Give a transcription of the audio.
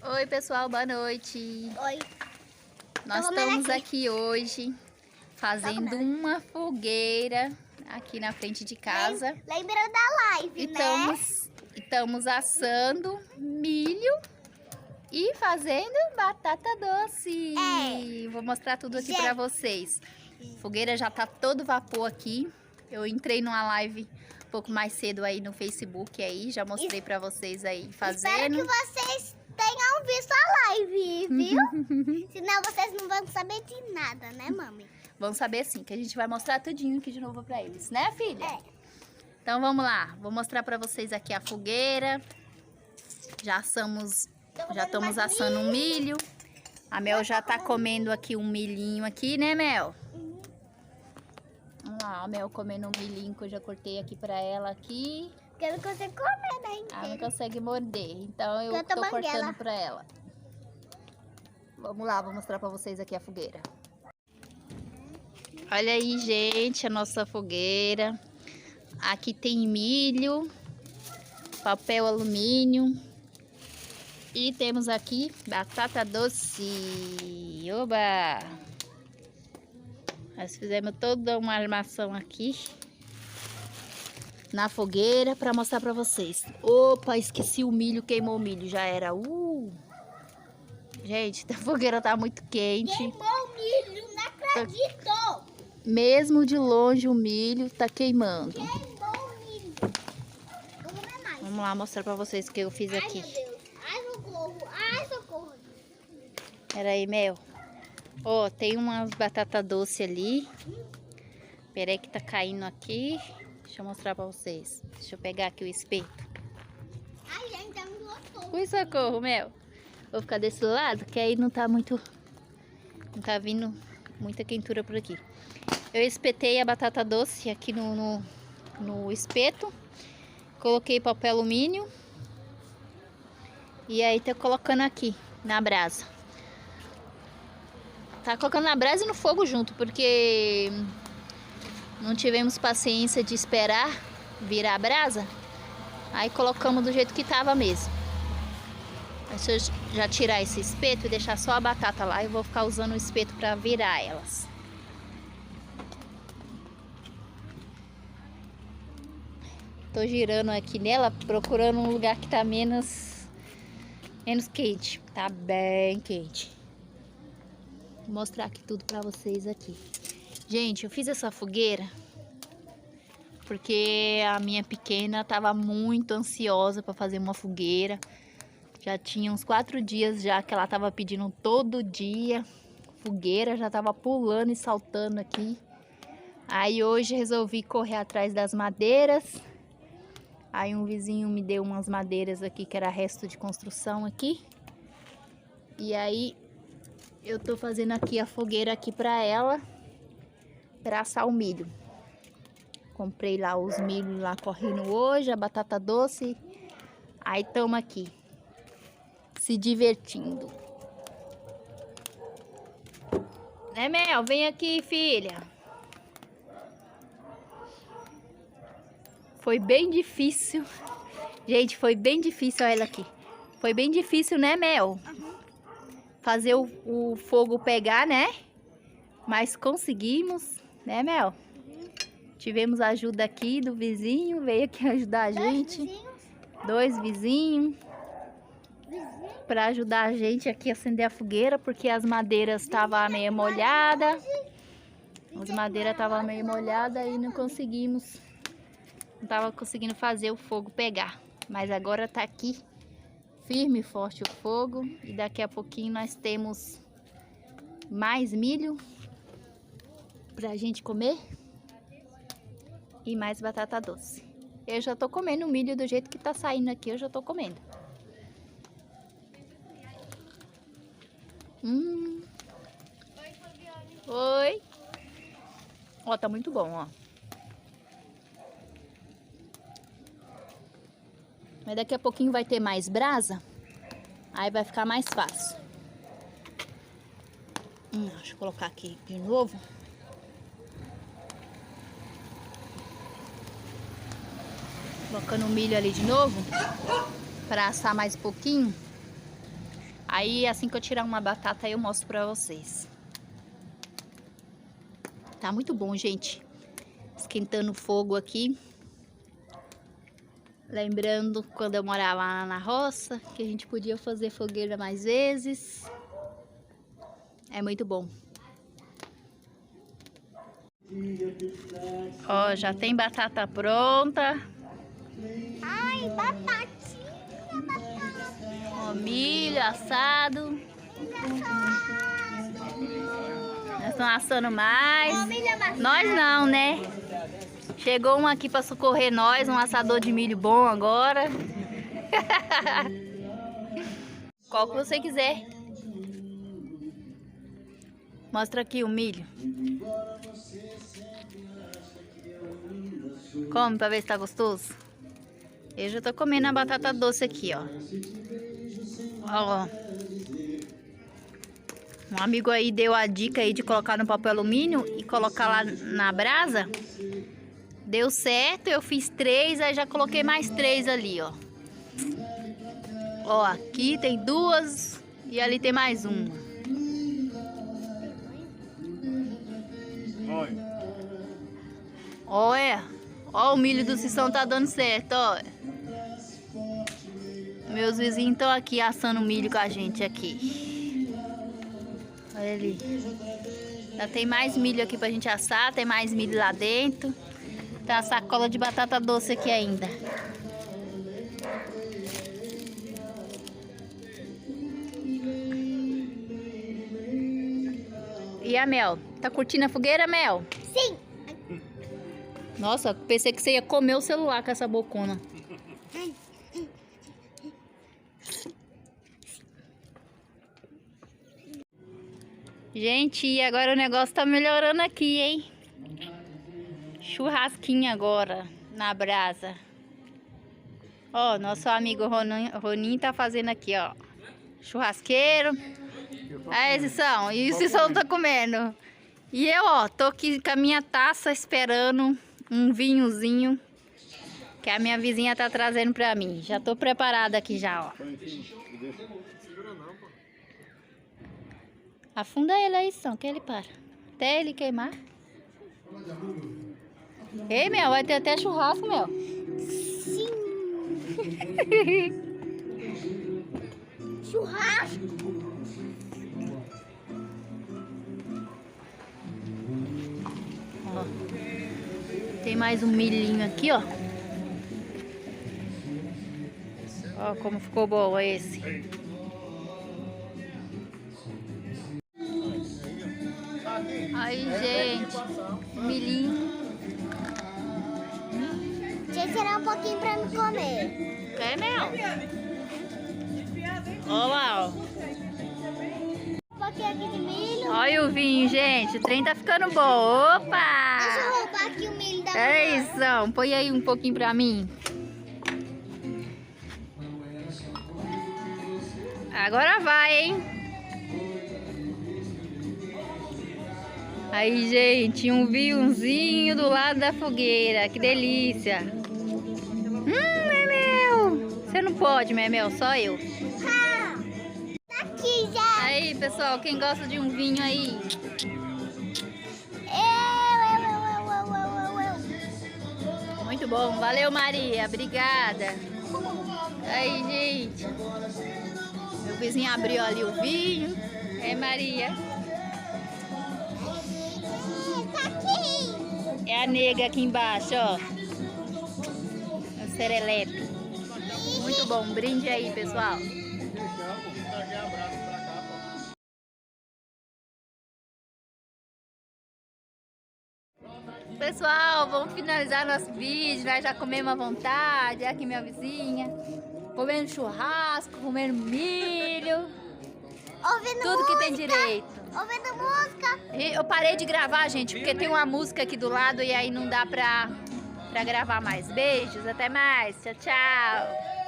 Oi, pessoal, boa noite. Oi. Nós estamos aqui hoje fazendo uma fogueira aqui na frente de casa. Lembra da live, né? Estamos assando milho e fazendo batata doce. Vou mostrar tudo aqui pra vocês. A fogueira já tá todo vapor aqui. Eu entrei numa live um pouco mais cedo aí no Facebook aí, já mostrei pra vocês aí fazendo. Espero que vocês tenham visto a live, viu? Senão vocês não vão saber de nada, né, mami? Vão saber sim, que a gente vai mostrar tudinho aqui de novo pra eles, né, filha? É. Então vamos lá, vou mostrar pra vocês aqui a fogueira. Já estamos assando um milho. A Mel já tá comendo aqui um milhinho aqui, né, Mel? Vamos lá, a Mel comendo um milhinho que eu já cortei aqui pra ela aqui. Porque eu não consigo comer, né? Ela não consegue morder, então eu tô cortando pra ela. Vamos lá, vou mostrar pra vocês aqui a fogueira. Olha aí, gente, a nossa fogueira. Aqui tem milho, papel alumínio e temos aqui batata doce. Oba! Nós fizemos toda uma armação aqui na fogueira para mostrar para vocês. Opa, esqueci o milho, queimou o milho, já era. Gente, a fogueira tá muito quente. Queimou o milho, não acredito! Mesmo de longe o milho tá queimando. Queimou o milho. Vou comer mais. Vamos lá mostrar pra vocês o que eu fiz aqui. Ai, meu Deus. Ai, socorro. Ai, socorro. Pera aí, Mel. Ó, tem umas batata doce ali. Pera aí que tá caindo aqui. Deixa eu mostrar pra vocês. Deixa eu pegar aqui o espeto. Ai, gente, é um gostoso. Ui, socorro, Mel. Vou ficar desse lado, que aí não tá muito... Não tá vindo muita quentura por aqui. Eu espetei a batata doce aqui no espeto. Coloquei papel alumínio. E aí tá colocando aqui na brasa. Tá colocando na brasa e no fogo junto, porque não tivemos paciência de esperar virar a brasa. Aí colocamos do jeito que tava mesmo. Deixa eu já tirar esse espeto e deixar só a batata lá. Eu vou ficar usando o espeto para virar elas. Tô girando aqui nela, procurando um lugar que tá menos quente. Tá bem quente. Vou mostrar aqui tudo pra vocês aqui. Gente, eu fiz essa fogueira porque a minha pequena tava muito ansiosa pra fazer uma fogueira. Já tinha uns 4 dias já que ela tava pedindo todo dia fogueira, já tava pulando e saltando aqui. Aí hoje resolvi correr atrás das madeiras. Aí um vizinho me deu umas madeiras aqui que era resto de construção aqui. E aí eu tô fazendo aqui a fogueira aqui pra ela, pra assar o milho. Comprei lá os milhos lá correndo hoje, a batata doce. Aí estamos aqui, se divertindo. Né, Mel? Vem aqui, filha. Foi bem difícil. Gente, foi bem difícil, olha ela aqui. Foi bem difícil, né, Mel? Fazer o fogo pegar, né? Mas conseguimos, né, Mel? Tivemos ajuda aqui do vizinho, veio aqui ajudar a gente. 2 vizinhos. Para ajudar a gente aqui a acender a fogueira, porque as madeiras estavam meio molhadas. As madeiras estavam meio molhadas e não conseguimos. Não tava conseguindo fazer o fogo pegar. Mas agora tá aqui firme e forte o fogo. E daqui a pouquinho nós temos mais milho pra gente comer. E mais batata doce. Eu já tô comendo o milho do jeito que tá saindo aqui, eu já tô comendo. Oi. Ó, tá muito bom, ó. Mas daqui a pouquinho vai ter mais brasa. Aí vai ficar mais fácil. Deixa eu colocar aqui de novo. Colocando o milho ali de novo. Para assar mais um pouquinho. Aí assim que eu tirar uma batata eu mostro pra vocês. Tá muito bom, gente. Esquentando o fogo aqui. Lembrando quando eu morava lá na roça, que a gente podia fazer fogueira mais vezes. É muito bom. Ó, já tem batata pronta. Ai, batatinha, batata. Ó, milho assado. Nós estamos assando mais. Nós não, né? Chegou um aqui para socorrer nós, um assador de milho bom agora. Qual que você quiser. Mostra aqui o milho. Come para ver se tá gostoso. Eu já tô comendo a batata doce aqui, ó. Ó. Um amigo aí deu a dica aí de colocar no papel alumínio e colocar lá na brasa. Deu certo, eu fiz 3, aí já coloquei mais 3 ali, ó. Ó, aqui tem 2 e ali tem mais 1. Olha, ó, o milho do Cissão tá dando certo, ó. Meus vizinhos estão aqui assando milho com a gente aqui. Olha ali. Já tem mais milho aqui pra gente assar, tem mais milho lá dentro. Tem a sacola de batata doce aqui ainda. E a Mel? Tá curtindo a fogueira, Mel? Sim. Nossa, pensei que você ia comer o celular com essa bocona. Gente, e agora o negócio tá melhorando aqui, hein? Churrasquinho agora, na brasa. Ó, nosso amigo Roninho tá fazendo aqui, ó. Churrasqueiro. Aí, Cissão, e o Cissão tá comendo. E eu, ó, tô aqui com a minha taça esperando um vinhozinho que a minha vizinha tá trazendo pra mim. Já tô preparada aqui já, ó. Afunda ele aí, Cissão, que ele para. Até ele queimar. Ei, Mel, vai ter até churrasco, Mel. Sim. Churrasco. Ó, tem mais um milhinho aqui, ó. Ó como ficou bom esse. Aí, gente, milhinho. Deixa eu tirar um pouquinho pra me comer. Quer, Mel? Ó lá, ó. Um pouquinho aqui de milho. Olha o vinho, gente. O trem tá ficando bom. Deixa eu Opa! roubar aqui o milho da É mamãe. isso. Põe aí um pouquinho pra mim. Agora vai, hein? Aí, gente, um vinhozinho do lado da fogueira. Que delícia. Memel. Você não pode, Memel, só eu. Ah, tá aqui já. Aí, pessoal, quem gosta de um vinho aí? Eu. Muito bom. Valeu, Maria. Obrigada. Aí, gente. Meu vizinho abriu ali o vinho. É, Maria. Tá aqui. É a nega aqui embaixo, ó. É o serelepe. Muito bom. Um brinde aí, pessoal. Pessoal, vamos finalizar nosso vídeo. Nós já comemos à vontade. Aqui minha vizinha. Comendo churrasco, comendo milho. Ouvindo Tudo música. que tem direito. Ouvindo música. E eu parei de gravar, gente, porque tem uma música aqui do lado e aí não dá pra gravar mais. Beijos, até mais. Tchau, tchau.